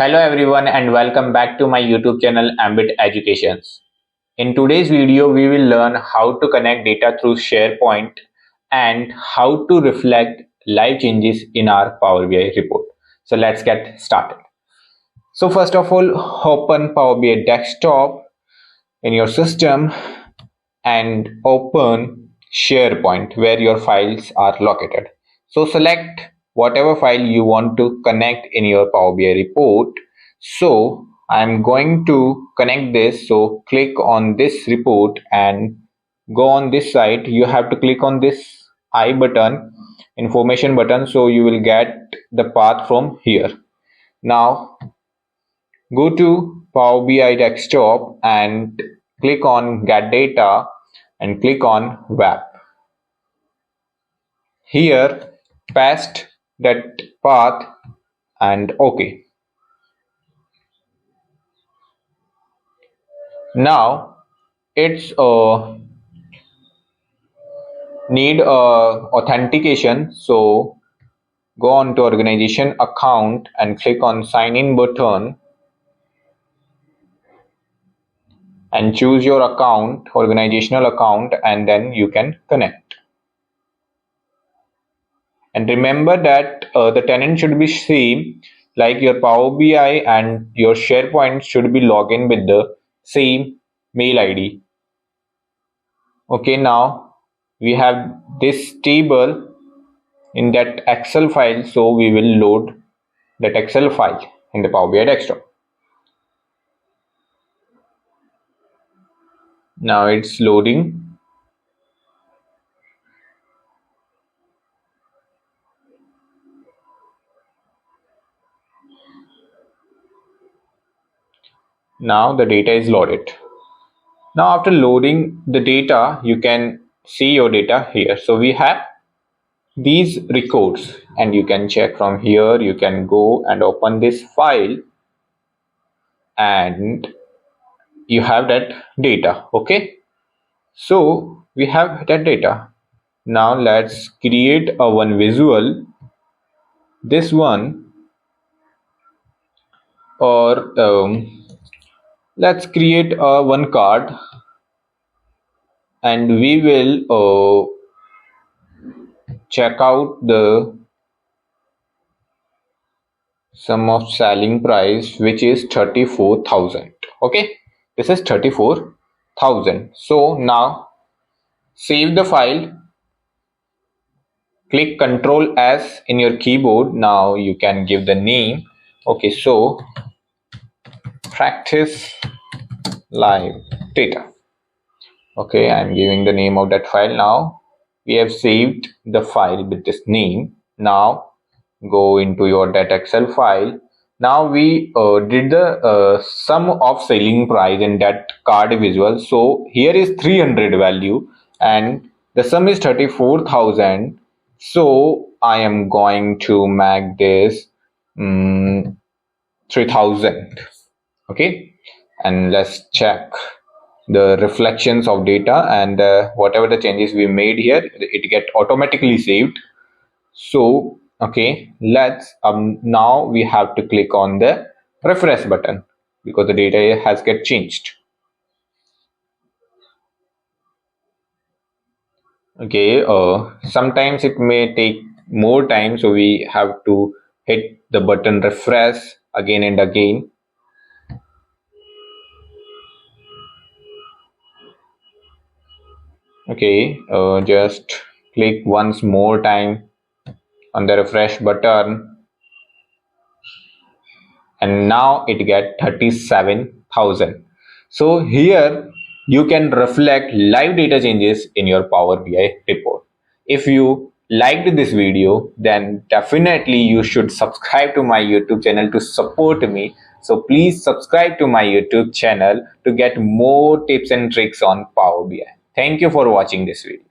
Hello everyone and welcome back to my YouTube channel Ambit Educations. In today's video, we will learn how to connect data through SharePoint and how to reflect live changes in our Power BI report. So let's get started. So first of all, open Power BI desktop in your system and open SharePoint where your files are located. So select whatever file you want to connect in your Power BI report. So I'm going to connect this. So click on this report and go on this site. You have to click on this I button, information button. So you will get the path from here. Now go to Power BI desktop and click on get data and click on web. Here paste that path and OK. Now it's need authentication, so go on to organization account and click on sign in button and choose your account, organizational account, and then you can connect. And remember that the tenant should be same, like your Power BI and your SharePoint should be logged in with the same mail ID. Okay, now we have this table in that Excel file, so we will load that Excel file in the Power BI desktop. Now it's loading. Now the data is loaded. Now after loading the data, you can see your data here. So we have these records and you can check from here. You can go and open this file and you have that data. Okay, so we have that data. Now let's create a one visual, this one, or let's create a one card and we will check out the sum of selling price, which is 34,000. Okay, this is 34,000. So now save the file, click Ctrl S in your keyboard. Now you can give the name. Okay, so practice live data. Okay, I'm giving the name of that file. Now we have saved the file with this name. Now go into your that Excel file. Now we did the sum of selling price in that card visual. So here is 300 value and the sum is 34,000. So I am going to make this 3,000. Okay, and let's check the reflections of data and whatever the changes we made here, it get automatically saved. So okay, let's now we have to click on the refresh button because the data has get changed. Okay, sometimes it may take more time, so we have to hit the button refresh again and again. Okay, just click once more time on the refresh button and now it get 37,000. So here you can reflect live data changes in your Power BI report. If you liked this video, then definitely you should subscribe to my YouTube channel to support me. So please subscribe to my YouTube channel to get more tips and tricks on Power BI. Thank you for watching this video.